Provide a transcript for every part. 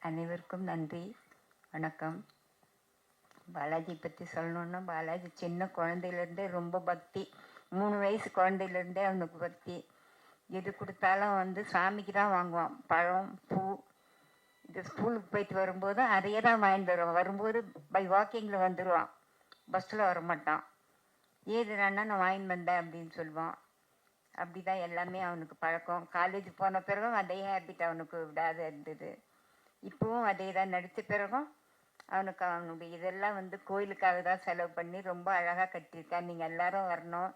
அனைவருக்கும் நன்றி, வணக்கம். பாலாஜி பற்றி சொல்லணுன்னா, பாலாஜி சின்ன குழந்தையிலேருந்தே ரொம்ப பக்தி. 3 வயசு குழந்தையிலேருந்தே அவனுக்கு பக்தி. எது கொடுத்தாலும் வந்து சாமிக்கு தான் வாங்குவான். பழம், பூ. இது ஸ்கூலுக்கு போயிட்டு வரும்போது அதையே தான் வாங்கிட்டு வருவான். வரும்போது பை வாக்கிங்கில் வந்துடுவான், பஸ்ஸில் வரமாட்டான். ஏதுனா நான் வாங்கிட்டு வந்தேன் அப்படின்னு சொல்லுவான். அப்படி தான் எல்லாமே அவனுக்கு பழக்கம். காலேஜ் போன பிறகும் அதே ஹேபிட் அவனுக்கு விடாத இருந்தது. இப்போவும் அதே தான். நடித்த பிறகும் அவனுடைய இதெல்லாம் வந்து கோயிலுக்காக தான் செலவு பண்ணி ரொம்ப அழகாக கட்டியிருக்கான். நீங்கள் எல்லாரும் வரணும்.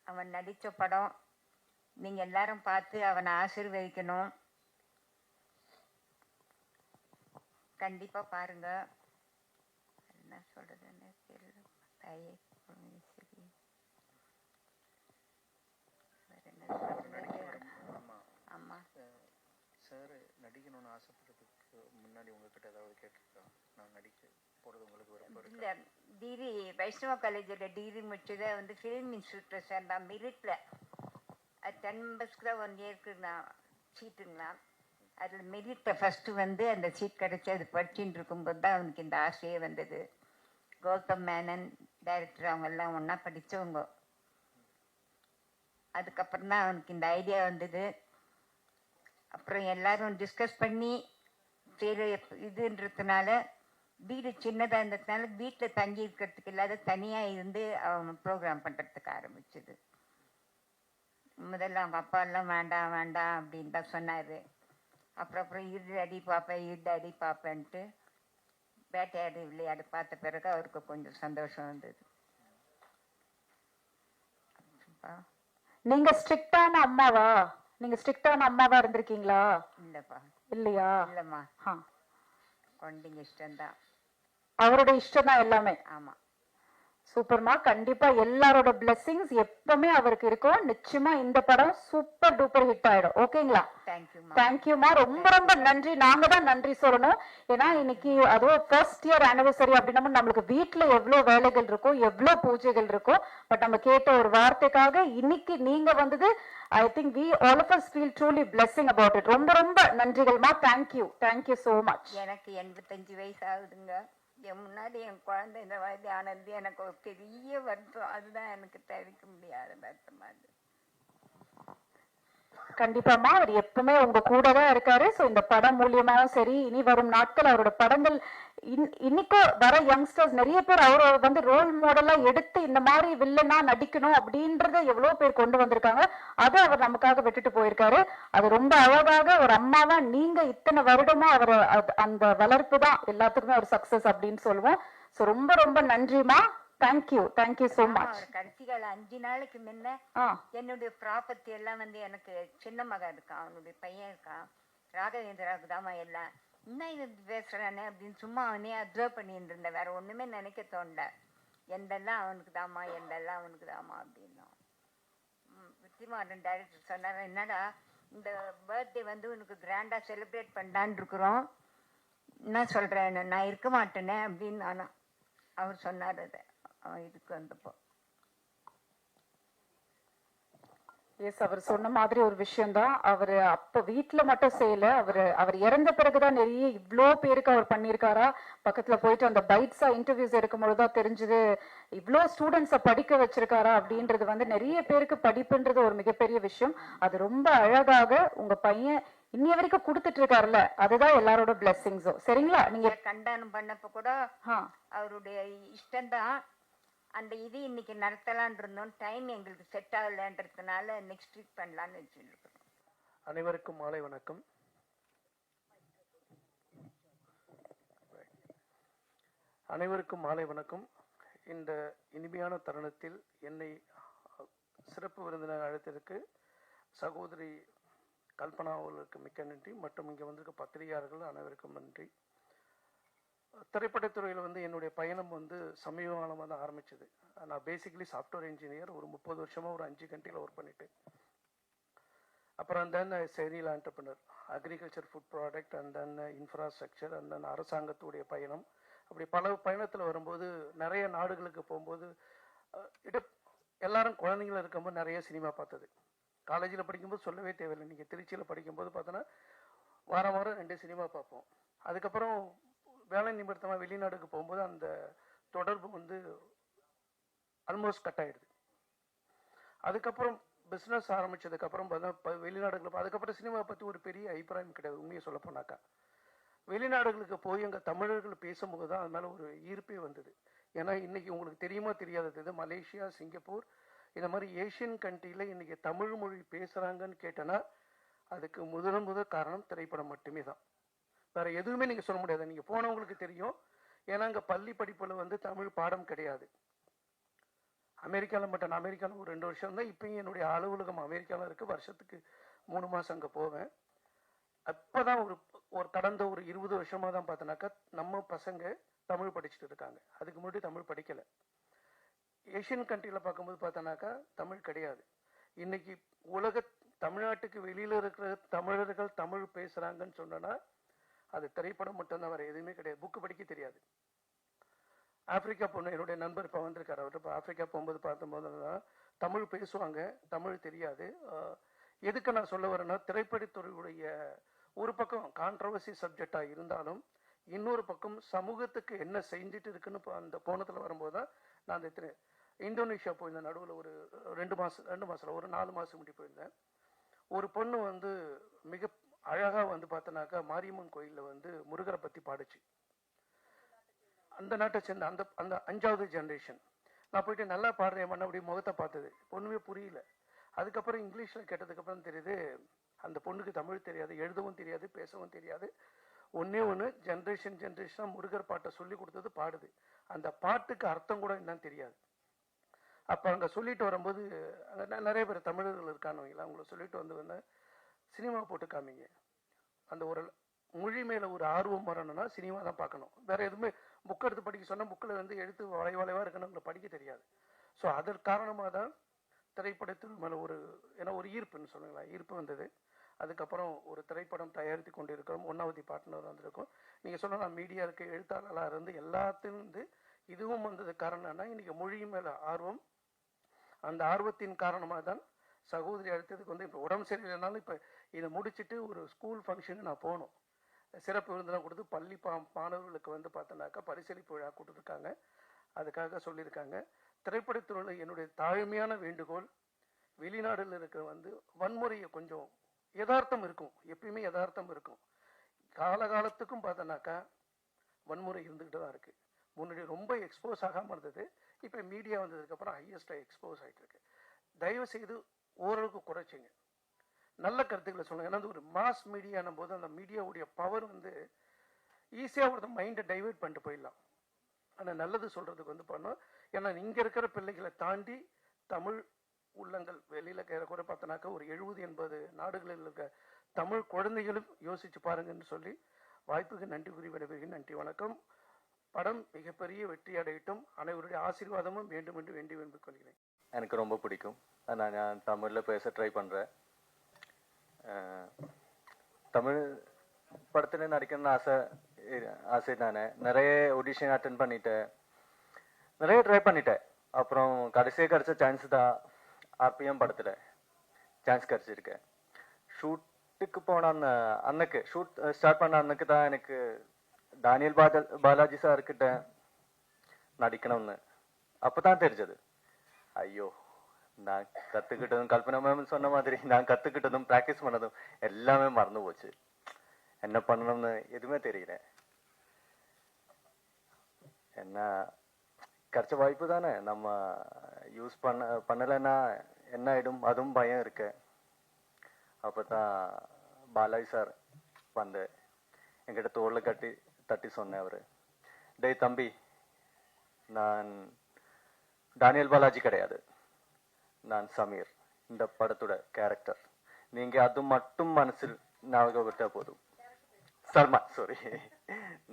அவன் நடித்த படம் நீங்கள் எல்லாரும் பார்த்து அவனை ஆசீர்வதிக்கணும். கண்டிப்பாக பாருங்க. என்ன சொல்கிறதுன்னு தெரியல. தாயே சரி. ஆமாம் சார், நடிக்கணும்னு ஆசைப்படுறதுக்கு முன்னாடி உங்ககிட்ட ஏதாவது கேட்டிருக்கா? நான் நடிக்க போகிறது உங்களுக்கு விருப்பம் இல்லை. டிகிரி வைஷ்ணவ காலேஜில் டிகிரி முடிச்சதை வந்து ஃபிலிம் இன்ஸ்டியூட்டில் சேர்ந்தான். மெரிட்டில் அது 10 மெம்பர்ஸ்க்கு தான் 1 இயருக்கு நான் சீட்டுங்களா. அதில் மெரிட்டில் ஃபஸ்ட்டு வந்து அந்த சீட் கிடச்சி அது படிச்சுட்டு இருக்கும்போது தான் அவனுக்கு இந்த ஆசையே வந்தது. கௌதம் மேனன் டைரக்டர் அவங்கெல்லாம் ஒன்றா படித்தவங்க. அதுக்கப்புறம் தான் அவனுக்கு இந்த ஐடியா வந்தது. அப்புறம் எல்லாரும் டிஸ்கஸ் பண்ணி சரி இதுன்றதுனால வீடு சின்னதாக இருந்ததுனால வீட்டில் தங்கி இருக்கிறதுக்கு இல்லாத தனியாக இருந்து அவன் ப்ரோக்ராம் பண்ணுறதுக்கு ஆரம்பிச்சது. முதல்ல அவங்க அப்பா எல்லாம் வேண்டாம் வேண்டாம் அப்படின்னு தான் சொன்னார். அப்புறம் இரு அடி பார்ப்பேன்ட்டு வேட்டையாடு விளையாடு பார்த்த பிறகு அவருக்கு கொஞ்சம் சந்தோஷம் வந்தது. நீங்க ஸ்ட்ரிக்டான அம்மாவா? நீங்க ஸ்ட்ரிக்டான அம்மாவா இருந்திருக்கீங்களா? இல்லப்பா. இல்லையா? இல்லம்மா. குழந்தைங்க இஷ்டம்தான். அவரோட இஷ்டம் தான் எல்லாமே. ஆமா. சூப்பர்மா. கண்டிப்பா எல்லாரோட பிளெஸிங்ஸ் எப்பவுமே அவருக்கு இருக்கும். நிச்சயமா இந்த படம் சூப்பர் டூப்பர் ஹிட் ஆயிடும். ஓகேங்களா? தேங்க்யூமா. ரொம்ப ரொம்ப நன்றி. நாங்க தான் நன்றி சொல்லணும். ஏன்னா இன்னைக்கு அதுவும் ஃபர்ஸ்ட் இயர் ஆனிவர்சரி அப்படின்னா நம்மளுக்கு வீட்டுல எவ்வளவு வேலைகள் இருக்கும், எவ்வளவு பூஜைகள் இருக்கும். பட் நம்ம கேட்ட ஒரு வார்த்தைக்காக இன்னைக்கு நீங்க வந்தது, I think we all of us feel truly blessing about it. ரொம்ப ரொம்ப நன்றிகள்மா. Thank you so much. எனக்கு 85 வயசு ஆகுதுங்க. என் முன்னாடி என் குழந்தை இந்த வயது ஆனது எனக்கு ஒரு பெரிய வருத்தம். அதுதான் எனக்கு தவிர்க்க முடியாத வருத்தமா இருக்கு. கண்டிப்பாமா. அவர் எப்பவுமே உங்க கூட தான் இருக்காரு. ஸோ இந்த படம் மூலியமாவும் சரி, இனி வரும் நாட்கள் அவரோட படங்கள் இன்னைக்கு வர யங்ஸ்டர்ஸ் நிறைய பேர் அவரை வந்து ரோல் மாடலா எடுத்து இந்த மாதிரி வில்லனா நடிக்கணும் அப்படின்றத எவ்வளவு பேர் கொண்டு வந்திருக்காங்க. அதை அவர் நமக்காக விட்டுட்டு போயிருக்காரு. அது ரொம்ப அழகாக ஒரு அம்மாவா நீங்க இத்தனை வருடமா அவர் அந்த வளர்ப்பு தான் எல்லாத்துக்குமே ஒரு சக்சஸ் அப்படின்னு சொல்லுவோம். ஸோ ரொம்ப ரொம்ப நன்றிமா. Thank you so much. கடைசி கால 5 நாளைக்கு முன்ன என்னுடைய ப்ராப்பர்ட்டி எல்லாம் வந்து எனக்கு சின்ன மகன் இருக்கான், அவனுடைய பையன் இருக்கான், ராகவேந்திராவுக்கு தாமா எல்லாம். இன்னும் இது பேசுறானே அப்படின்னு சும்மா அவனே அப்சர்வ் பண்ணிட்டு இருந்தேன். வேற ஒண்ணுமே நினைக்க தோணல. எந்தெல்லாம் அவனுக்கு தாமா அப்படின்னா வித்திமாறன் டைரக்டர் சொன்னார், என்னடா இந்த பர்த்டே வந்து உனக்கு கிராண்டா செலிப்ரேட் பண்ணலான்னு இருக்கிறோம், என்ன சொல்றேன், நான் இருக்க மாட்டேனே அப்படின்னு அவர் சொன்னார். அதை இதுக்கு வந்தப்போ அவர் சொன்ன மாதிரி ஒரு விஷயம்தான். அவர் அப்ப வீட்டுல மட்டும் செய்யல, அவர் இறந்த பிறகுதான் நிறைய இவ்வளோ பேருக்கு அவர் பண்ணியிருக்காரா. பக்கத்துல போயிட்டு அந்த பைட்ஸா இன்டர்வியூஸ் எடுக்கும்போதுதான் தெரிஞ்சது இவ்வளோ ஸ்டூடெண்ட்ஸை படிக்க வச்சிருக்காரா அப்படின்றது. வந்து நிறைய பேருக்கு படிப்புன்றது ஒரு மிகப்பெரிய விஷயம். அது ரொம்ப அழகாக உங்க பையன் இன்னைய வரைக்கும் கொடுத்துட்டு இருக்காருல்ல, அதுதான் எல்லாரோட பிளெஸிங்ஸும். சரிங்களா? நீங்க கண்டனம் பண்ணப்ப கூட அவருடைய இஷ்டம்தான். அந்த இது இன்னைக்கு நடத்தலான் இருந்தோம். டைம் எங்களுக்கு செட் ஆகலன்றதுனால நெக்ஸ்ட் வீக் பண்ணலான்னு வச்சுருக்கோம். அனைவருக்கும் மாலை வணக்கம். இந்த இனிமையான தருணத்தில் என்னை சிறப்பு விருந்தினர் அழைத்ததற்கு சகோதரி கல்பனா அவர்களுக்கு மிக்க நன்றி. மற்றும் இங்கே வந்திருக்க பத்திரிகையாளர்கள் அனைவருக்கும் நன்றி. திரைப்படத்துறையில் வந்து என்னுடைய பயணம் வந்து சமீப காலமாக தான் ஆரம்பிச்சது. நான் பேசிக்கலி சாஃப்ட்வேர் இன்ஜினியர். ஒரு 30 வருஷமாக ஒரு 5 கண்ட்ரியில் ஒர்க் பண்ணிட்டு, அப்புறம் then serial entrepreneur, agriculture, food product, and then infrastructure, and then அரசாங்கத்துடைய பயணம். அப்படி பல பயணத்தில் வரும்போது நிறைய நாடுகளுக்கு போகும்போது எல்லாரும் குழந்தைங்கள இருக்கும்போது நிறைய சினிமா பார்த்தது. காலேஜில் படிக்கும்போது சொல்லவே தேவையில்லை. நீங்கள் திருச்சியில் படிக்கும்போது பார்த்தோன்னா வாரம் வாரம் 2 சினிமா பார்ப்போம். அதுக்கப்புறம் வேலை நிமித்தமாக வெளிநாடுக்கு போகும்போது அந்த தொடர்பு வந்து ஆல்மோஸ்ட் கட் ஆகிடுது. அதுக்கப்புறம் பிஸ்னஸ் ஆரம்பித்ததுக்கப்புறம் பார்த்தா வெளிநாடுகளில் அதுக்கப்புறம் சினிமாவை பற்றி ஒரு பெரிய அபிப்பிராயம் கிடையாது. உண்மையை சொல்ல போனாக்கா வெளிநாடுகளுக்கு போய் அங்கே தமிழர்கள் பேசும்போது தான் அது மேலே ஒரு ஈர்ப்பே வந்தது. ஏன்னா இன்றைக்கி உங்களுக்கு தெரியுமா தெரியாதது, மலேசியா, சிங்கப்பூர் இந்த மாதிரி ஏஷியன் கண்ட்ரியில் இன்றைக்கி தமிழ் மொழி பேசுகிறாங்கன்னு கேட்டேன்னா அதுக்கு முதல் காரணம் திரைப்படம் மட்டுமே தான். வேறு எதுவுமே நீங்கள் சொல்ல முடியாது. நீங்கள் போனவங்களுக்கு தெரியும். ஏன்னா அங்கே பள்ளி படிப்பில் வந்து தமிழ் பாடம் கிடையாது. அமெரிக்காவில் மட்டும் நான் அமெரிக்காவில் ஒரு 2 வருஷம் தான். இப்போயும் என்னுடைய அலுவலகம் அமெரிக்காவில் இருக்குது. வருஷத்துக்கு 3 மாதம் அங்கே போவேன். அப்போ தான் ஒரு கடந்த ஒரு 20 வருஷமாக தான் பார்த்தோன்னாக்கா நம்ம பசங்க தமிழ் படிச்சுட்டு இருக்காங்க. அதுக்கு முன்னாடி தமிழ் படிக்கலை. ஏஷியன் கண்ட்ரியில் பார்க்கும்போது பார்த்தோன்னாக்கா தமிழ் கிடையாது. இன்னைக்கு தமிழ்நாட்டுக்கு வெளியில் இருக்கிற தமிழர்கள் தமிழ் பேசுகிறாங்கன்னு சொன்னோன்னா அது திரைப்படம் மட்டும்தான், வேறு எதுவுமே கிடையாது. புக்கு படிக்க தெரியாது. ஆப்பிரிக்கா பொண்ணு என்னுடைய நண்பர் இப்போ வந்திருக்காரு. அவர் இப்போ ஆப்பிரிக்கா போகும்போது பார்த்தபோது தான் தமிழ் பேசுவாங்க, தமிழ் தெரியாது. எதுக்கு நான் சொல்ல வரேன்னா திரைப்படத்துறையுடைய ஒரு பக்கம் கான்ட்ரவர்சி சப்ஜெக்டாக இருந்தாலும் இன்னொரு பக்கம் சமூகத்துக்கு என்ன செஞ்சுட்டு இருக்குன்னு அந்த கோணத்தில் வரும்போது தான் நான் அந்த இந்தோனேஷியா போயிருந்தேன். நடுவில் ஒரு 2 மாதம் ஒரு 4 மாதம் முன்னாடி போயிருந்தேன். ஒரு பொண்ணு வந்து மிக அழகாக வந்து பார்த்தோன்னாக்கா மாரியம்மன் கோயிலில் வந்து முருகரை பற்றி பாடுச்சு. அந்த நாட்டை சேர்ந்த அந்த 5வது ஜென்ரேஷன். நான் போயிட்டு நல்லா பாடுறேன் பண்ண அப்படி முகத்தை பார்த்தது பொண்ணுமே புரியல. அதுக்கப்புறம் இங்கிலீஷில் கேட்டதுக்கப்புறம் தெரியுது அந்த பொண்ணுக்கு தமிழ் தெரியாது, எழுதவும் தெரியாது, பேசவும் தெரியாது. ஒன்று ஜென்ரேஷனாக முருகர் பாட்டை சொல்லி கொடுத்தது பாடுது. அந்த பாட்டுக்கு அர்த்தம் கூட என்னன்னு தெரியாது. அப்போ அங்கே சொல்லிட்டு வரும்போது அங்கே நிறைய பேர் தமிழர்கள் இருக்கானுங்களா, அவங்கள சொல்லிட்டு வந்து சினிமா போட்டு காமிங்க. அந்த ஒரு மொழி மேலே ஒரு ஆர்வம் வரணும்னா சினிமா தான் பார்க்கணும். வேறு எதுவுமே புக் எடுத்து படிக்க சொன்னால் புக்கில் வந்து எழுத்து வளைவாக இருக்கணும், அவங்களை படிக்க தெரியாது. ஸோ அதற்கு காரணமாக தான் திரைப்படத்தில் மேலே ஒரு ஈர்ப்புன்னு சொல்லுங்களா, ஈர்ப்பு வந்தது. அதுக்கப்புறம் ஒரு திரைப்படம் தயாரித்து கொண்டு இருக்கிறோம். 1வது பார்ட்னர் வந்திருக்கோம். நீங்கள் சொல்லலாம் மீடியா இருக்கு, எழுத்தாளராக இருந்து எல்லாத்தையும் வந்து இதுவும் வந்தது காரணம்னா இன்றைக்கி மொழி மேலே ஆர்வம். அந்த ஆர்வத்தின் காரணமாக தான் சகோதரி அடுத்ததுக்கு வந்து இப்போ உடம்பு சரியில்லைனாலும் இப்போ இதை முடிச்சுட்டு ஒரு ஸ்கூல் ஃபங்க்ஷனுக்கு நான் போகணும். சிறப்பு விருந்தெல்லாம் கொடுத்து பள்ளி மாணவர்களுக்கு வந்து பார்த்தோன்னாக்கா பரிசளிப்பு விழா கொடுத்துருக்காங்க. அதுக்காக சொல்லியிருக்காங்க. திரைப்படத்துறையில் என்னுடைய தாழ்மையான வேண்டுகோள், வெளிநாடுல இருக்கிற வந்து வன்முறையை கொஞ்சம் யதார்த்தம் இருக்கும், எப்பயுமே யதார்த்தம் இருக்கும். காலகாலத்துக்கும் பார்த்தோன்னாக்கா வன்முறை இருந்துக்கிட்டு தான் இருக்குது. முன்னாடி ரொம்ப எக்ஸ்போஸ் ஆகாமல் இருந்தது. இப்போ மீடியா வந்ததுக்கப்புறம் ஹையஸ்டாக எக்ஸ்போஸ் ஆகிட்டு இருக்கு. தயவு செய்து ஓரளவுக்கு குறைச்சிங்க, நல்ல கருத்துக்களை சொல்லுங்கள். ஏன்னா ஒரு மாஸ் மீடியானும் போது அந்த மீடியாவுடைய பவர் வந்து ஈஸியாக ஒரு மைண்டை டைவெர்ட் பண்ணிட்டு போயிடலாம். ஆனால் நல்லது சொல்கிறதுக்கு வந்து பண்ணோம். ஏன்னா இங்கே இருக்கிற பிள்ளைகளை தாண்டி தமிழ் உள்ளங்கள் வெளியில் கூட பார்த்தோன்னாக்கா ஒரு 70-80 நாடுகளில் இருக்க தமிழ் குழந்தைகளும் யோசிச்சு பாருங்கன்னு சொல்லி வாய்ப்புக்கு நன்றி கூறி விடைபெறுகிறேன். நன்றி, வணக்கம். படம் மிகப்பெரிய வெற்றி அடையட்டும். அனைவருடைய ஆசீர்வாதமும் வேண்டும் என்று வேண்டி வேண்டிக் கொள்கிறேன். எனக்கு ரொம்ப பிடிக்கும். நான் தமிழில் பேச ட்ரை பண்ணுறேன். தமிழ் படத்தில் நடிக்கணும்னு ஆசை தானே. நிறைய ஆடிஷன் அட்டன் பண்ணிட்டேன், நிறைய ட்ரை பண்ணிட்டேன். அப்புறம் கடைசியாக கிடச்ச சான்ஸ் தான் RPM படத்தில் சான்ஸ் கிடச்சிருக்கேன். ஷூட்டுக்கு போன அன்னைக்கு ஷூட் ஸ்டார்ட் பண்ண அன்னைக்கு தான் எனக்கு டானியல் பாலாஜி சார்கிட்ட நடிக்கணும்னு அப்போ தான் தெரிஞ்சது. ஐயோ, நான் கற்றுக்கிட்டதும் கல்பனா மேம் சொன்ன மாதிரி நான் கற்றுக்கிட்டதும் ப்ராக்டிஸ் பண்ணதும் எல்லாமே மறந்து போச்சு. என்ன பண்ணணும்னு எதுவுமே தெரியல. என்ன கிடைச்ச வாய்ப்பு தானே, நம்ம யூஸ் பண்ணலைன்னா என்ன ஆகிடும், அதுவும் பயம் இருக்கு. அப்போ தான் பாலாஜி சார் வந்து என்கிட்ட தோளில் தட்டி சொன்னேன். அவர், டேய் தம்பி, நான் டானியல் பாலாஜி கிடையாது, நான் சமீர், இந்த படத்தோட கேரக்டர். நீங்கள் அது மட்டும் மனசில் ஞாபகப்படுத்தா போதும்.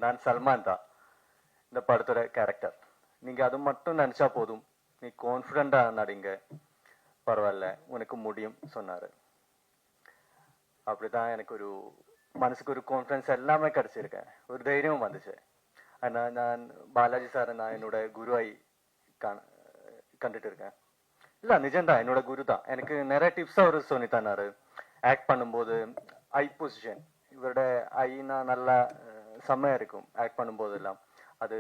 நான் சல்மான் தான் இந்த படத்தோட கேரக்டர். நீங்கள் அது மட்டும் நினச்சா போதும், நீ கான்ஃபிடென்ட்டாக நடிங்க, பரவாயில்ல, உனக்கு முடியும் சொன்னார். அப்படிதான் எனக்கு ஒரு மனசுக்கு ஒரு கான்ஃபிடன்ஸ் எல்லாமே கிடைச்சிருக்கேன், ஒரு தைரியம் வந்துச்சு. ஆனால் நான் பாலாஜி சாரை நான் என்னோட குருவாய் கண்டுட்டு இருக்கேன். இல்லை, நிஜம்தான், என்னோட குரு தான். எனக்கு நிறைய டிப்ஸ் அவர் சொல்லி தந்தாரு. ஆக்ட் பண்ணும்போது ஐ பொசிஷன் இவரோட ஐனா நல்லா செம்மையாக இருக்கும் ஆக்ட் பண்ணும்போதெல்லாம். அது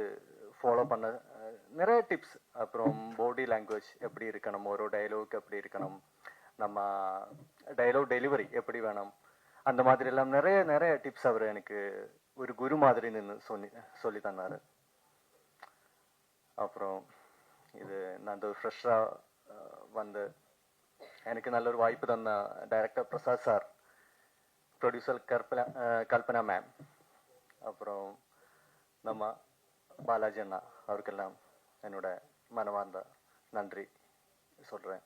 ஃபாலோ பண்ண நிறைய டிப்ஸ். அப்புறம் பாடி லாங்குவேஜ் எப்படி இருக்கணும், ஒரு டைலாக் எப்படி இருக்கணும், நம்ம டைலாக் டெலிவரி எப்படி வேணும், அந்த மாதிரி எல்லாம் நிறைய நிறைய டிப்ஸ் அவர் எனக்கு ஒரு குரு மாதிரி நின்று சொல்லி தந்தார். அப்புறம் இது நான் ஃப்ரெஷ்ஷாக வந்து எனக்கு நல்ல ஒரு வாய்ப்பு தந்த director Prasad sir, producer Kalpana ma'am, அப்புறம் நம்ம பாலாஜி அண்ணா, அவருக்கெல்லாம் என்னோட மனமார்ந்த நன்றி சொல்கிறேன்.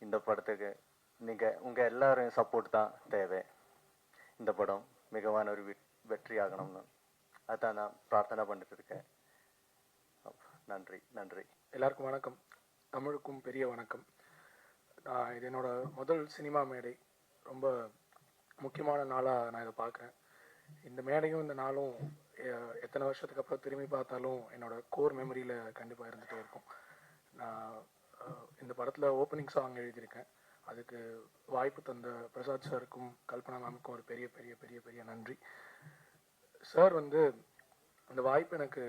இந்த படத்துக்கு உங்கள் எல்லாரும் சப்போர்ட் தான் தேவை. இந்த படம் மிகவான ஒரு வெற்றி ஆகணும்னு அதான் நான் பிரார்த்தனை பண்ணிட்டு இருக்கேன். நன்றி நன்றி. எல்லாருக்கும் வணக்கம். தமிழுக்கும் பெரிய வணக்கம். இது என்னோட முதல் சினிமா மேடை. ரொம்ப முக்கியமான நாளாக நான் இதை பார்க்குறேன். இந்த மேடையும் இந்த நாளும் எத்தனை வருஷத்துக்கு அப்புறம் திரும்பி பார்த்தாலும் என்னோட கோர் மெமரியில் கண்டிப்பாக இருந்துகிட்டே இருக்கும். நான் இந்த படத்தில் ஓப்பனிங் சாங் எழுதியிருக்கேன். அதுக்கு வாய்ப்பு தந்த பிரசாத் சாருக்கும் கல்பனா மேமுக்கும் ஒரு பெரிய பெரிய பெரிய பெரிய நன்றி. சார் வந்து அந்த வாய்ப்பு எனக்கு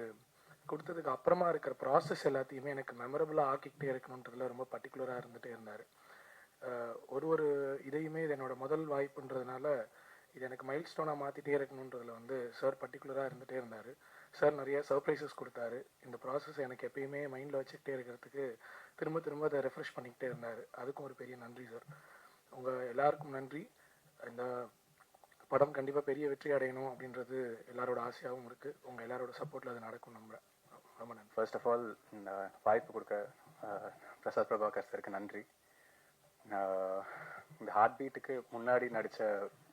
கொடுத்ததுக்கு அப்புறமா இருக்கிற ப்ராசஸ் எல்லாத்தையுமே எனக்கு மெமரபுளாக ஆக்கிக்கிட்டே இருக்கணுன்றதுல ரொம்ப பர்டிகுலராக இருந்துகிட்டே இருந்தார். ஒரு இதையுமே இது என்னோட முதல் வாய்ப்புன்றதுனால இது எனக்கு மைல் ஸ்டோனாக மாற்றிட்டே இருக்கணுன்றதுல வந்து சார் பர்டிகுலராக இருந்துகிட்டே இருந்தார். சார் நிறைய சர்ப்ரைசஸ் கொடுத்தாரு. இந்த ப்ராசஸ் எனக்கு எப்பயுமே மைண்டில் வச்சுக்கிட்டே இருக்கிறதுக்கு திரும்ப திரும்ப அதை ரெஃப்ரெஷ் பண்ணிக்கிட்டே இருந்தார். அதுக்கும் ஒரு பெரிய நன்றி சார். உங்கள் எல்லாருக்கும் நன்றி. இந்த படம் கண்டிப்பாக பெரிய வெற்றி அடையணும் அப்படின்றது எல்லாரோட ஆசையாகவும் இருக்குது. உங்கள் எல்லாரோட சப்போர்ட்டில் அது நடக்கும் நம்புகிறேன். ரொம்ப நன்றி. ஃபர்ஸ்ட் ஆஃப் ஆல் இந்த வாய்ப்பு கொடுக்க பிரசாத் பிரபாகர் சாருக்கு நன்றி. இந்த ஹார்ட் பீட்டுக்கு முன்னாடி நடித்த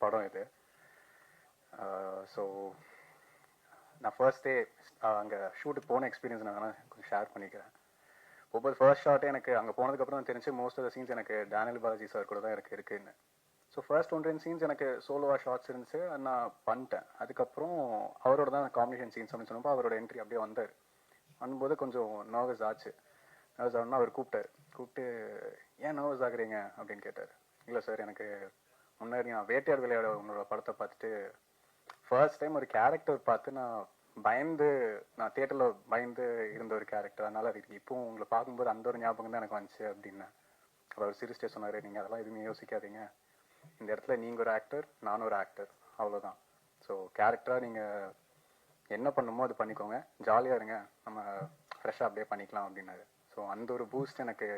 படம் இது. ஸோ நான் ஃபர்ஸ்ட் டே அங்கே ஷூட்டுக்கு போன எக்ஸ்பீரியன்ஸ் நான் கொஞ்சம் ஷேர் பண்ணிக்கிறேன். ஒவ்வொரு ஃபர்ஸ்ட் ஷாட்டே எனக்கு அங்கே போனதுக்கப்புறம் தான் தெரிஞ்சு மோஸ்ட் ஆஃப் த சீன்ஸ் எனக்கு டேனியல் பாலாஜி சார் கூட தான் எனக்கு இருக்குன்னு. ஸோ ஃபர்ஸ்ட் 1-2 சீன்ஸ் எனக்கு சோலோவாக ஷார்ட்ஸ் இருந்துச்சு, நான் பண்ணிட்டேன். அதுக்கப்புறம் அவரோட தான் காம்பினேஷன் சீன்ஸ் அப்படின்னு சொன்னப்போ அவரோட என்ட்ரி அப்படியே வந்தார். பண்ணும்போது கொஞ்சம் நர்வஸ் ஆச்சு. நர்வஸ் ஆகணும்னா அவர் கூப்பிட்டு ஏன் நர்வஸ் ஆகுறீங்க அப்படின்னு கேட்டார். இல்லை சார், எனக்கு முன்னாடி நான் வேட்டையாடு விளையாட உங்களோட படத்தை பார்த்துட்டு ஃபர்ஸ்ட் டைம் ஒரு கேரக்டர் பார்த்து நான் தியேட்டரில் பயந்து இருந்த ஒரு கேரக்டர், அதனால அதுக்கு இப்போவும் உங்களை பார்க்கும்போது அந்த ஒரு ஞாபகம் தான் எனக்கு வந்துச்சு அப்படின்னா அவர் சிரிச்சிட்டே சொன்னார், நீங்கள் அதெல்லாம் எதுவுமே யோசிக்காதீங்க, இந்த இடத்துல நீங்கள் ஒரு ஆக்டர், நானும் ஒரு ஆக்டர், அவ்வளோதான். ஸோ கேரக்டராக நீங்கள் என்ன பண்ணுமோ அது பண்ணிக்கோங்க, ஜாலியாக இருங்க, நம்ம ஃப்ரெஷ்ஷாக அப்படியே பண்ணிக்கலாம் அப்படின்னாரு. ஸோ அந்த ஒரு பூஸ்ட் எனக்கு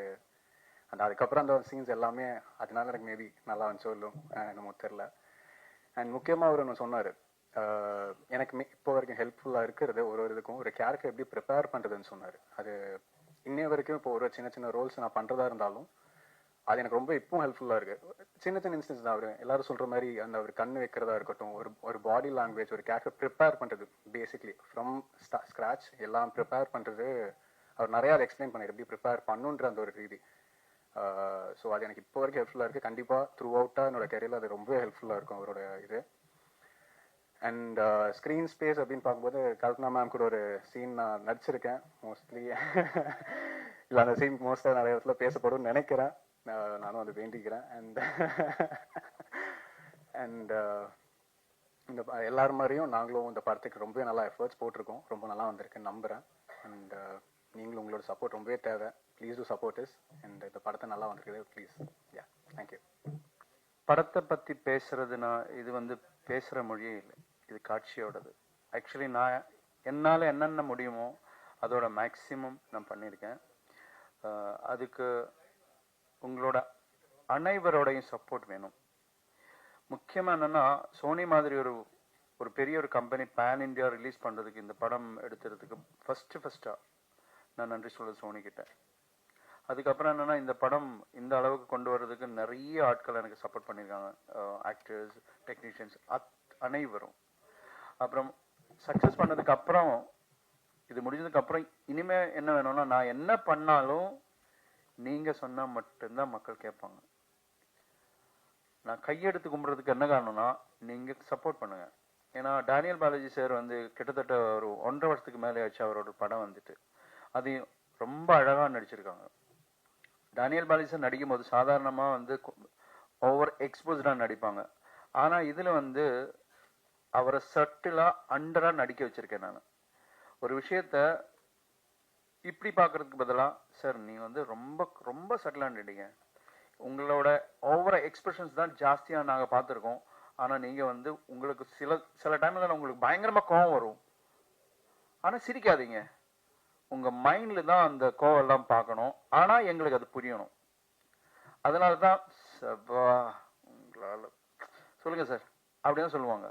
அதுக்கப்புறம் அந்த சீன்ஸ் எல்லாமே அதனால எனக்கு மேபி நல்லா வந்துச்சோ இல்லை என்னமோ தெரில. அண்ட் முக்கியமாக அவர் ஒன்று சொன்னார், எனக்கு இப்போ வரைக்கும் ஹெல்ப்ஃபுல்லாக இருக்கிறது ஒரு இதுக்கும் ஒரு கேரக்டர் எப்படி ப்ரிப்பேர் பண்ணுறதுன்னு சொன்னார். அது இன்னைய வரைக்கும் இப்போ ஒரு சின்ன சின்ன ரோல்ஸ் நான் பண்ணுறதா இருந்தாலும் அது எனக்கு ரொம்ப இப்பவும் ஹெல்ப்ஃபுல்லாக இருக்குது. சின்ன சின்ன இன்ஸ்டன்ஸ் தான் அவர் எல்லாரும் சொல்கிற மாதிரி அந்த ஒரு கண் வைக்கிறதா இருக்கட்டும், ஒரு பாடி லாங்குவேஜ், ஒரு கேரக்டர் ப்ரிப்பேர் பண்ணுறது பேசிக்லி ஃப்ரம் ஸ்க்ராச் எல்லாம் ப்ரிப்பேர் பண்ணுறது அவர் நிறையா அதை எக்ஸ்பிளைன் பண்ணார், எப்படி ப்ரிப்பேர் பண்ணுன்ற அந்த ஒரு ரீதி. ஸோ அது எனக்கு இப்போ வரைக்கும் ஹெல்ப்ஃபுல்லாக இருக்குது. கண்டிப்பாக த்ரூ அவுட்டாக என்னோட கெரியரில் அது ரொம்ப ஹெல்ப்ஃபுல்லாக இருக்கும் அவரோட இது. அண்ட் ஸ்க்ரீன் ஸ்பேஸ் அப்படின்னு பார்க்கும்போது கல்பனா மேம் கூட ஒரு சீன் நான் நடிச்சிருக்கேன் மோஸ்ட்லி. இல்லை அந்த சீன் மோஸ்ட்டாக நிறைய இடத்துல பேசப்படும்னு நினைக்கிறேன், நானும் அதை வேண்டிக்கிறேன். அண்ட் இந்த எல்லாரும் மாதிரியும் நாங்களும் இந்த படத்துக்கு ரொம்ப நல்லா எஃபர்ட்ஸ் போட்டிருக்கோம், ரொம்ப நல்லா வந்திருக்குன்னு நம்புகிறேன். அண்ட் நீங்களும் உங்களோட சப்போர்ட் ரொம்பவே தேவை. Please do support is. And இந்த படத்தை நல்லா வந்திருக்குது, ப்ளீஸ். Yeah, thank you. படத்தை பற்றி பேசுறதுனா இது பேசுகிற மொழியே இல்லை, இது காட்சியோடது. ஆக்சுவலி நான் என்னால் என்னென்ன முடியுமோ அதோட மேக்ஸிமம் நான் பண்ணியிருக்கேன். அதுக்கு உங்களோட அனைவரோடையும் சப்போர்ட் வேணும். முக்கியமாக என்னென்னா சோனி மாதிரி ஒரு பெரிய ஒரு கம்பெனி பேன் இண்டியா ரிலீஸ் பண்ணுறதுக்கு இந்த படம் எடுத்துறதுக்கு ஃபஸ்ட்டாக நான் நன்றி சொல்கிறது சோனிக்கிட்ட. அதுக்கப்புறம் என்னென்னா இந்த படம் இந்த அளவுக்கு கொண்டு வர்றதுக்கு நிறைய ஆட்கள் எனக்கு சப்போர்ட் பண்ணியிருக்காங்க, ஆக்டர்ஸ், டெக்னீஷியன்ஸ் அனைவரும். அப்புறம் சக்ஸஸ் பண்ணதுக்கு அப்புறம் இது முடிஞ்சதுக்கு அப்புறம் இனிமே என்ன வேணும்னா நான் என்ன பண்ணாலும் நீங்கள் சொன்னால் மட்டும்தான் மக்கள் கேட்பாங்க. நான் கையெடுத்து கும்பிட்றதுக்கு என்ன காரணம்னா நீங்கள் சப்போர்ட் பண்ணுங்கள். ஏன்னா டேனியல் பாலாஜி சார் கிட்டத்தட்ட ஒரு 1.5 வருஷத்துக்கு மேலே ஆச்சு அவரோட படம் வந்துட்டு. அது ரொம்ப அழகாக நடிச்சிருக்காங்க. டேனியல் பாலாஜி சார் நடிக்கும் போது சாதாரணமாக ஓவர் எக்ஸ்போஸ்டாக நடிப்பாங்க. ஆனா இதுல வந்து அவரை சட்டிலா அண்டரா நடிக்க வச்சிருக்கேன் நான். ஒரு விஷயத்த இப்படி பார்க்கறதுக்கு பதிலா சார் நீ வந்து ரொம்ப ரொம்ப சட்டிலா நடிங்க, உங்களோட ஓவர எக்ஸ்பிரஷன்ஸ் தான் ஜாஸ்தியா நாங்க பார்த்துருக்கோம். ஆனா நீங்க வந்து உங்களுக்கு சில டைம்ல உங்களுக்கு பயங்கரமா கோவம் வரும், ஆனா சிரிக்காதீங்க, உங்க மைண்ட்ல தான் அந்த கோவம் எல்லாம் பார்க்கணும், ஆனா எங்களுக்கு அது புரியணும். அதனாலதான் உங்களால சொல்லுங்க சார் அப்படிதான் சொல்லுவாங்க.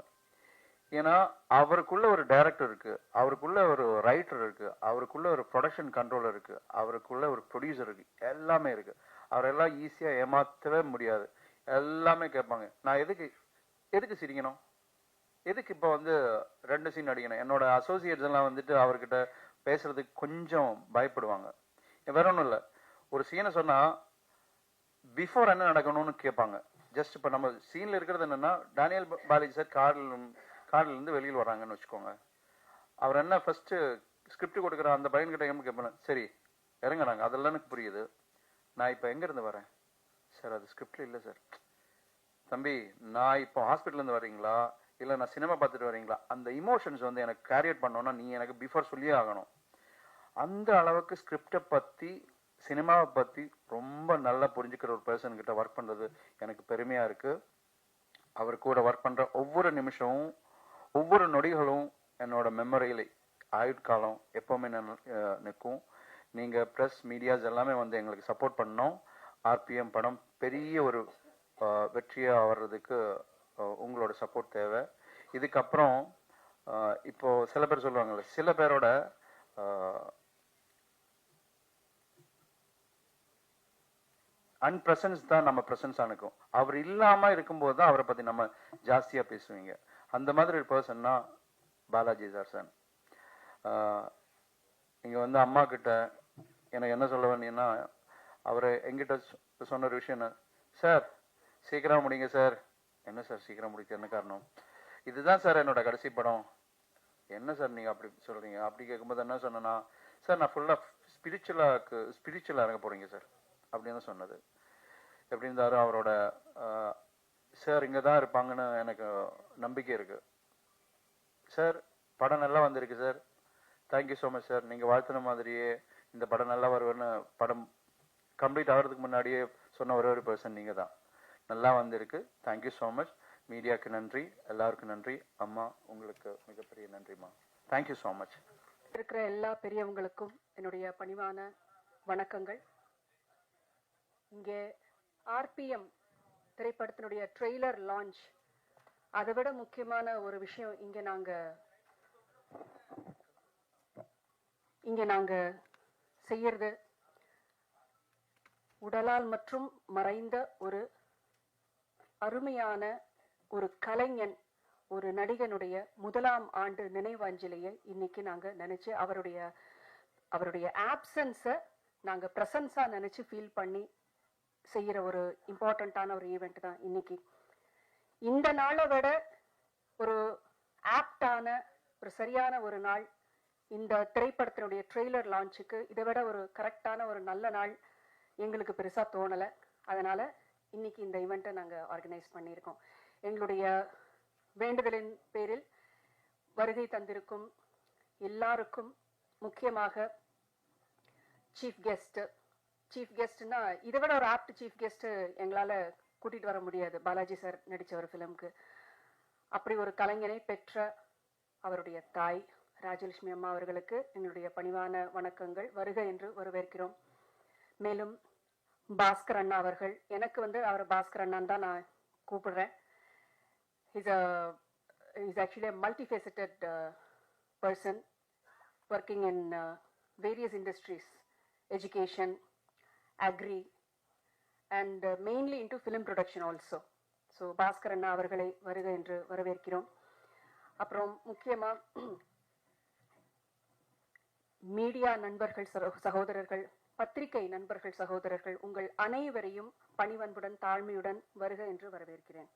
ஏன்னா அவருக்குள்ள ஒரு டைரக்டர் இருக்கு, அவருக்குள்ள ஒரு ரைட்டர் இருக்கு, அவருக்குள்ள ஒரு ப்ரொடக்ஷன் கண்ட்ரோலர் இருக்கு, அவருக்குள்ள ஒரு ப்ரொடியூசர் இருக்கு, எல்லாமே இருக்கு. அவரெல்லாம் ஈஸியா ஏமாத்தவே முடியாது. எல்லாமே கேட்பாங்க, நான் எதுக்கு சிரிக்கணும், எதுக்கு இப்போ வந்து 2 சீன் அடிக்கணும். என்னோட அசோசியேட்ஸ் எல்லாம் வந்துட்டு அவர்கிட்ட பேசுறதுக்கு கொஞ்சம் பயப்படுவாங்க. வேற ஒன்றும் இல்லை, ஒரு சீனை சொன்னா பிஃபோர் என்ன நடக்கணும்னு கேட்பாங்க. ஜஸ்ட் இப்போ நம்ம சீன்ல இருக்கிறது என்னன்னா, டேனியல் பாலாஜி சார் கார்ல இருந்து வெளியில் வராங்கன்னு வச்சுக்கோங்க. அவர் என்ன ஃபர்ஸ்ட் ஸ்கிரிப்ட் கொடுக்குற அந்த பையன்கிட்ட கேட்பேன், சரி இறங்குறாங்க, அதெல்லாம் எனக்கு புரியுது, நான் இப்போ எங்க இருந்து வரேன் சார், அது ஸ்கிரிப்ட்ல இல்லை சார். தம்பி நான் இப்போ ஹாஸ்பிட்டல் இருந்து வரீங்களா இல்லை நான் சினிமா பார்த்துட்டு வரீங்களா, அந்த இமோஷன்ஸ் வந்து எனக்கு கேரியட் பண்ணோன்னா நீ எனக்கு பிஃபோர் சொல்லியே ஆகணும். அந்த அளவுக்கு ஸ்கிரிப்டை பற்றி சினிமாவை பற்றி ரொம்ப நல்லா புரிஞ்சுக்கிற ஒரு பர்சன் கிட்ட ஒர்க் பண்ணுறது எனக்கு பெருமையா இருக்கு. அவர் கூட ஒர்க் பண்ற ஒவ்வொரு நிமிஷமும் ஒவ்வொரு நொடிகளும் என்னோட மெமரியில ஆயுட்காலம் எப்பவுமே நிற்கும். நீங்க பிரஸ் மீடியாஸ் எல்லாமே வந்து எங்களுக்கு சப்போர்ட் பண்ணோம். ஆர்பிஎம் படம் பெரிய ஒரு வெற்றியா வர்றதுக்கு உங்களோட சப்போர்ட் தேவை. இதுக்கப்புறம் இப்போ சில பேர் சொல்லுவாங்கல்ல, சில பேரோட அன்பிரசன்ஸ் தான் நம்ம பிரசன்ஸ் அனுக்கும். அவர் இல்லாம இருக்கும்போது தான் அவரை பத்தி நம்ம ஜாஸ்தியா பேசுவீங்க. அந்த மாதிரி ஒரு பர்சன்னா பாலாஜி சார். இங்க வந்து அம்மா கிட்ட எனக்கு என்ன சொல்ல வேண்டியன்னா, அவரை எங்கிட்ட சொன்ன ஒரு விஷயம், சார் சீக்கிரம் முடிங்க சார். என்ன சார் சீக்கிரம் முடிக்க என்ன காரணம், இதுதான் சார் என்னோட கடைசி படம். என்ன சார் நீங்க அப்படி சொல்றீங்க, அப்படி கேட்கும்போது என்ன சொன்னா, சார் நான் ஃபுல்லா ஸ்பிரிச்சுவலா இறங்க போறீங்க சார் அப்படின்னு சொன்னது. எப்படி இருந்தாலும் அவரோட சார் இங்கே தான் இருப்பாங்கன்னு எனக்கு நம்பிக்கை இருக்கு சார். படம் நல்லா வந்திருக்கு sir, thank you so much sir. நீங்கள் வாழ்த்துன மாதிரியே இந்த படம் நல்லா வருவேன்னு படம் கம்ப்ளீட் ஆகிறதுக்கு முன்னாடியே சொன்ன ஒரு பர்சன் நீங்கள் தான். நல்லா வந்திருக்கு, தேங்க்யூ ஸோ மச். மீடியாவுக்கு நன்றி, எல்லாருக்கும் நன்றி. அம்மா உங்களுக்கு மிகப்பெரிய நன்றிம்மா, தேங்க்யூ ஸோ மச். இருக்கிற எல்லா பெரியவங்களுக்கும் என்னுடைய பணிவான வணக்கங்கள். இங்கே ஆர்பிஎம் திரைப்படத்தினுடைய ட்ரெய்லர் லான்ச், அதை விட முக்கியமான ஒரு விஷயம் இங்கே நாங்க செய்யறது, உடலால் மற்றும் மறைந்த ஒரு அருமையான ஒரு கலைஞன், ஒரு நடிகனுடைய 1ஆம் ஆண்டு நினைவாஞ்சலியை இன்னைக்கு நாங்க நினைச்சு அவருடைய ஆப்சன்ஸை நாங்க பிரசன்ஸா நினைச்சு ஃபீல் பண்ணி செய்யற ஒரு இம்பார்ட்டண்ட்டான ஒரு ஈவெண்ட் தான் இன்னைக்கு. இந்த நாளை விட ஒரு ஆப்டான ஒரு சரியான ஒரு நாள் இந்த திரைப்படத்தினுடைய ட்ரெய்லர் லான்ச்சுக்கு, இதை விட ஒரு கரெக்டான ஒரு நல்ல நாள் எங்களுக்கு பெருசா தோணலை. அதனால இன்னைக்கு இந்த ஈவெண்ட்டை நாங்கள் ஆர்கனைஸ் பண்ணியிருக்கோம். எங்களுடைய வேண்டுதலின் பேரில் வருகை தந்திருக்கும் எல்லாருக்கும், முக்கியமாக சீஃப் கெஸ்ட்னா இதை விட ஒரு ஆப்ட் சீஃப் கெஸ்ட் எங்களால் கூட்டிட்டு வர முடியாது. பாலாஜி சார் நடித்த ஒரு ஃபிலிம்க்கு அப்படி ஒரு கலைஞனை பெற்ற அவருடைய தாய் ராஜலட்சுமி அம்மா அவர்களுக்கு எங்களுடைய பணிவான வணக்கங்கள். வருக என்று வரவேற்கிறோம். மேலும் பாஸ்கர் அண்ணா அவர்கள், எனக்கு அவர் பாஸ்கர் அண்ணான்னு தான் நான் கூப்பிடுறேன். Is actually a multifaceted person working in various industries, education, agri and mainly into film production also. So Bhaskar அண்ணா அவர்களை வருக என்று வரவேற்கிறோம். அப்புறம் முக்கியமா மீடியா நண்பர்கள், சகோதரர்கள், பத்திரிகை நண்பர்கள், சகோதரர்கள், உங்கள் அனைவரையும் பணிவன்புடன் தாழ்மையுடன் வருக என்று வரவேற்கிறேன்.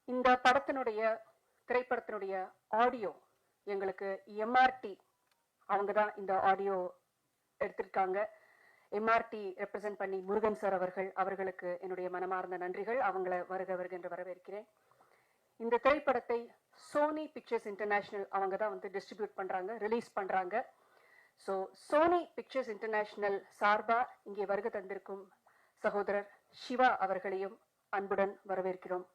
இந்த திரைப்படத்தினுடைய ஆடியோ எங்களுக்கு எம்ஆர்டி அவங்க தான் இந்த ஆடியோ எடுத்திருக்காங்க. எம்ஆர்டி ரெப்ரசென்ட் பண்ணி முருகன் சார் அவர்களுக்கு என்னுடைய மனமார்ந்த நன்றிகள். அவங்கள வருக என்று வரவேற்கிறேன். இந்த திரைப்படத்தை சோனி பிக்சர்ஸ் இன்டர்நேஷனல் அவங்க தான் வந்து டிஸ்ட்ரிபியூட் பண்றாங்க, ரிலீஸ் பண்றாங்க. ஸோ சோனி பிக்சர்ஸ் இன்டர்நேஷனல் சார்பா இங்கே வருகை தந்திருக்கும் சகோதரர் சிவா அவர்களையும் அன்புடன் வரவேற்கிறோம்.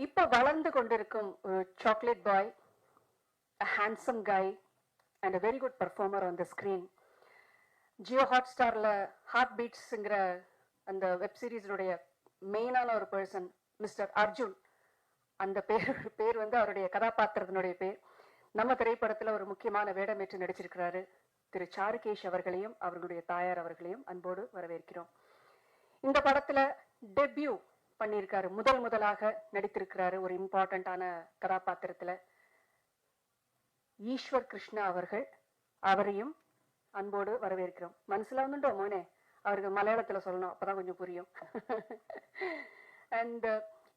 இப்ப வளர்ந்து கொண்டிருக்கும் ஒரு chocolate boy, a handsome guy and a very good performer on the screen. Jio ஹாட்ஸ்டார்ல ஹார்ட் பீட்ஸ்ங்கிற அந்த வெப் சீரிஸுடைய மெயினான ஒரு பர்சன் மிஸ்டர் அர்ஜுன், அந்த பேர் வந்து அவருடைய கதாபாத்திரத்தினுடைய பேர். நம்ம திரைப்படத்துல ஒரு முக்கியமான வேடமேற்று நடிச்சிருக்கிறாரு திரு சாருகேஷ் அவர்களையும் அவர்களுடைய தாயார் அவர்களையும் அன்போடு வரவேற்கிறோம். இந்த படத்துல டெபியூ பண்ணியிருக்காரு, முதலாக நடித்திருக்கிறாரு ஒரு இம்பார்ட்டன்டான கதாபாத்திரத்துல ஈஸ்வர் கிருஷ்ணா அவர்கள், அவரையும் அன்போடு வரவேற்கிறோம். மனசுல வந்துட்டோம் மோனே, அவருக்கு மலையாளத்துல சொல்லணும், அப்பதான் கொஞ்சம் புரியும். அண்ட்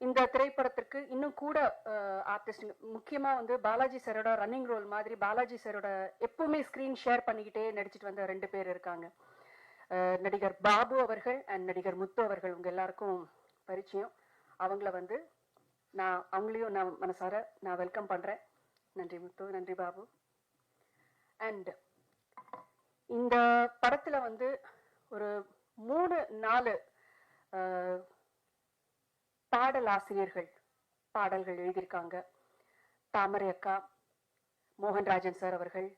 இந்த திரைப்படத்திற்கு இன்னும் கூட ஆர்டிஸ்ட், முக்கியமா வந்து பாலாஜி சாரோட ரன்னிங் ரோல் மாதிரி பாலாஜி சாரோட எப்பவுமே ஸ்கிரீன் ஷேர் பண்ணிக்கிட்டே நடிச்சிட்டு வந்த 2 பேர் இருக்காங்க. நடிகர் பாபு அவர்கள் அண்ட் நடிகர் முத்து அவர்கள், உங்க எல்லாருக்கும் பரிச்சயம். அவங்கள வந்து அவங்களையும் நான் மனசார வெல்கம் பண்றேன். நன்றி முத்து, நன்றி பாபு. அண்ட் இந்த படத்துல வந்து ஒரு 3-4 பாடல் ஆசிரியர்கள் பாடல்கள் எழுதியிருக்காங்க. தாமரை அக்கா, மோகன்ராஜன் சார் அவர்கள்,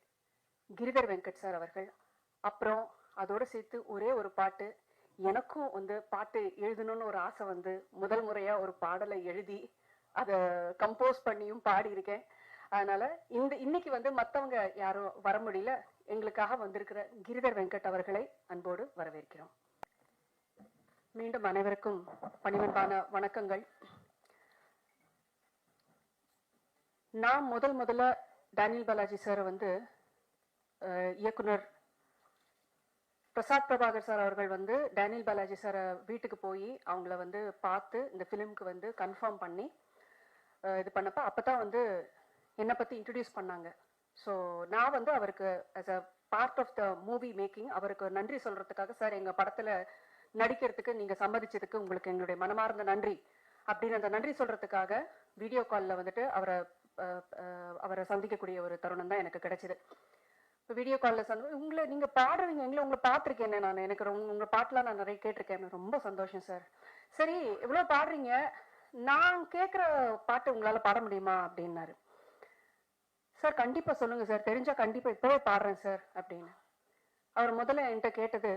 கிரிதர் வெங்கட் சார் அவர்கள். அப்புறம் அதோட சேர்த்து ஒரே ஒரு பாட்டு, எனக்கும் வந்து பாட்டு எழுதணும்னு ஒரு ஆசை வந்து முதல் முறையா ஒரு பாடலை எழுதி அதை கம்போஸ் பண்ணியும் பாடியிருக்கேன். அதனால இன்னைக்கு வந்து மற்றவங்க யாரும் வர முடியல, எங்களுக்காக வந்திருக்கிற கிரிதர் வெங்கட் அவர்களை அன்போடு வரவேற்கிறோம். மீண்டும் அனைவருக்கும் பணிவன்பான வணக்கங்கள். நான் முதல்ல டேனியல் பாலாஜி சார் வந்து இயக்குனர் பிரசாத் பிரபாகர் சார் அவர்கள் வந்து டேனியல் பாலாஜி சாரை வீட்டுக்கு போய் அவங்கள வந்து பார்த்து இந்த ஃபிலிம்க்கு வந்து கன்ஃபார்ம் பண்ணி இது பண்ணப்ப அப்பதான் வந்து என்னை பத்தி இன்ட்ரடியூஸ் பண்ணாங்க. ஸோ நான் வந்து அவருக்கு as a part of the movie making அவருக்கு நன்றி சொல்றதுக்காக, சார் எங்க படத்துல நடிக்கிறதுக்கு நீங்க சம்மதிச்சதுக்கு உங்களுக்கு எங்களுடைய மனமார்ந்த நன்றி அப்படின்னு அந்த நன்றி சொல்றதுக்காக வீடியோ காலில் வந்துட்டு அவரை சந்திக்கக்கூடிய ஒரு தருணம் தான் எனக்கு கிடைச்சது. இப்போ வீடியோ காலில் உங்களை நீங்க பாடுறீங்க, உங்களை பார்த்துருக்கேன் நான், எனக்கு உங்க பாட்டுலாம் நான் நிறைய கேட்டிருக்கேன், ரொம்ப சந்தோஷம் சார். சரி இவ்வளோ பாடுறீங்க, நான் கேட்குற பாட்டு உங்களால பாட முடியுமா அப்படின்னாரு. சார் கண்டிப்பா சொல்லுங்க சார், தெரிஞ்சா கண்டிப்பா இப்பவே பாடுறேன் சார் அப்படின்னு. அவர் முதல்ல என்கிட்ட கேட்டது,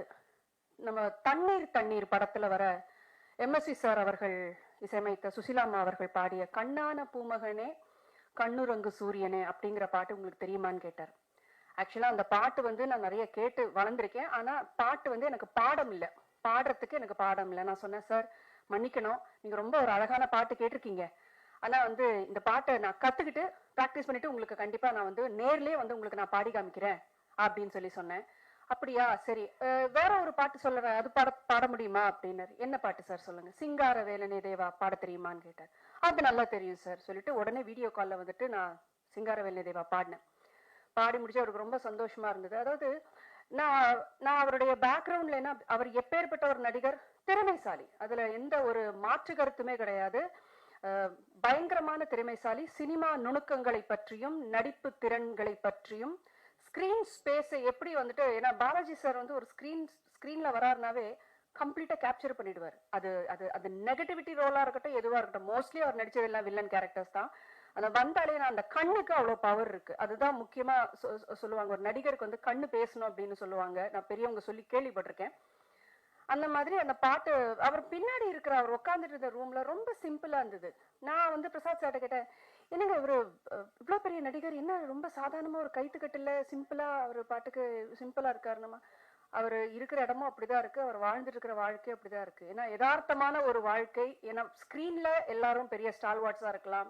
நம்ம தண்ணீர் படத்துல வர எம்எஸ்வி சார் அவர்கள் இசையமைத்த சுசிலாமா அவர்கள் பாடிய கண்ணான பூமகனே கண்ணுரங்கு சூரியனே அப்படிங்கிற பாட்டு உங்களுக்கு தெரியுமான்னு கேட்டார். ஆக்சுவலா அந்த பாட்டு வந்து நான் நிறைய கேட்டு வளர்ந்துருக்கேன், ஆனா பாட்டு வந்து எனக்கு பாடம் இல்லை, பாடுறதுக்கு எனக்கு பாடம் இல்லை. நான் சொன்னேன், சார் மன்னிக்கணும், நீங்க ரொம்ப ஒரு அழகான பாட்டு கேட்டிருக்கீங்க, ஆனா வந்து இந்த பாட்டை நான் கத்துக்கிட்டு ப்ராக்டிஸ் பண்ணிட்டு உங்களுக்கு கண்டிப்பா நான் வந்து நேர்லயே வந்து உங்களுக்கு நான் பாடி காமிக்கிறேன் அப்படின்னு சொன்னேன். அப்படியா, சரி வேற ஒரு பாட்டு சொல்றேன், அது பாட முடியுமா அப்படின்னாரு. என்ன பாட்டு சார் சொல்லுங்க. சிங்கார வேலனே தேவா பாட தெரியுமான்னு கேட்டார். அது நல்லா தெரியும் சார் சொல்லிட்டு உடனே வீடியோ காலில் வந்துட்டு நான் சிங்கார வேலனே தேவா பாடினேன். பாடி முடிச்சு அவருக்கு ரொம்ப சந்தோஷமா இருந்தது. அதாவது நான் அவருடைய பேக்ரவுண்ட்ல என்ன, அவர் எப்பேற்பட்ட ஒரு நடிகர், திறமைசாலி, அதுல எந்த ஒரு மாற்று கருத்துமே கிடையாது. பயங்கரமான திறமைசாலி. சினிமா நுணுக்கங்களை பற்றியும் நடிப்பு திறன்களை பற்றியும் ஸ்கிரீன் ஸ்பேஸை எப்படி வந்துட்டு, ஏன்னா பாலாஜி சார் வந்து ஒரு ஸ்கிரீன்ல வராருனாவே கம்ப்ளீட்டா கேப்சர் பண்ணிடுவார். அது அது அது நெகட்டிவிட்டி ரோலா இருக்கட்டும், எதுவா இருக்கட்டும், மோஸ்ட்லி அவர் நடிச்சது எல்லாம் வில்லன் கேரக்டர்ஸ் தான். அந்த வந்தாலே அந்த கண்ணுக்கு அவ்வளவு பவர் இருக்கு. அதுதான் முக்கியமா சொல்லுவாங்க, ஒரு நடிகருக்கு வந்து கண்ணு பேசணும் அப்படின்னு சொல்லுவாங்க. நான் பெரியவங்க சொல்லி கேள்விப்பட்டிருக்கேன். அந்த மாதிரி அந்த பாட்டு அவர் பின்னாடி இருக்கிற அவர் உட்காந்துட்டு இருந்த ரூம்ல ரொம்ப சிம்பிளா இருந்தது. நான் வந்து பிரசாத் சார்ட்ட கேட்டேன், என்னங்க இவரு இவ்வளவு பெரிய நடிகர், என்ன ரொம்ப சாதாரணமா ஒரு கைத்துக்கட்டுல சிம்பிளா அவர் பாட்டுக்கு சிம்பிளா இருக்காருமா. அவர் இருக்கிற இடமும் அப்படிதான் இருக்கு, அவர் வாழ்ந்துட்டு இருக்கிற வாழ்க்கையும் அப்படிதான் இருக்கு. ஏன்னா யதார்த்தமான ஒரு வாழ்க்கை. ஏன்னா ஸ்கிரீன்ல எல்லாரும் பெரிய ஸ்டால்வார்ட்ஸா இருக்கலாம்,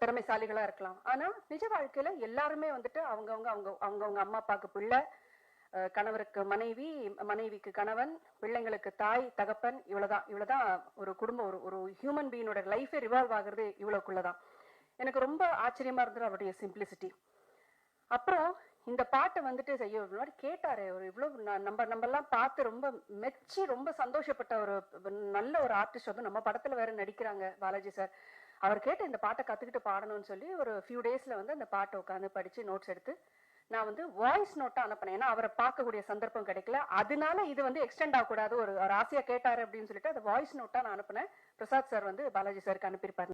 திறமைசாலிகளா இருக்கலாம், ஆனா நிஜ வாழ்க்கையில எல்லாருமே வந்துட்டு அவங்கவுங்க அம்மா அப்பாவுக்கு பிள்ளை, கணவருக்கு மனைவி, மனைவிக்கு கணவன், பிள்ளைங்களுக்கு தாய் தகப்பன், இவ்வளவுதான் ஒரு குடும்பம், ஒரு ஹியூமன் பீயினோட லைஃபே ரிவால்வ் ஆகுறது இவ்வளவுக்குள்ளதான். எனக்கு ரொம்ப ஆச்சரியமா இருந்தது அவருடைய சிம்பிளிசிட்டி. அப்புறம் இந்த பாட்டை வந்துட்டு ஐயோ இவ்வளவு நாள் கேட்டாரு, ஒரு இவ்வளவு நம்ம எல்லாம் பார்த்து ரொம்ப மெச்சி ரொம்ப சந்தோஷப்பட்ட ஒரு நல்ல ஒரு ஆர்டிஸ்ட் வந்து நம்ம படத்துல வேற நடிக்கிறாங்க பாலாஜி சார். அவர் கேட்டு இந்த பாட்டை கத்துக்கிட்டு பாடணும்னு சொல்லி ஒரு ஃபியூ டேஸ்ல வந்து அந்த பாட்டை உட்காந்து படிச்சு நோட்ஸ் எடுத்து நான் வந்து வாய்ஸ் நோட்டா அனுப்பினேன். ஏன்னா அவரை பார்க்கக்கூடிய சந்தர்ப்பம் கிடைக்கல, அதனால இது வந்து எக்ஸ்டெண்ட் ஆகக்கூடாது, ஒரு ஆசையா கேட்டாரு அப்படின்னு சொல்லிட்டு அதை வாய்ஸ் நோட்டா நான் அனுப்பினேன். பிரசாத் சார் வந்து பாலாஜி சாருக்கு அனுப்பியிருப்பாரு.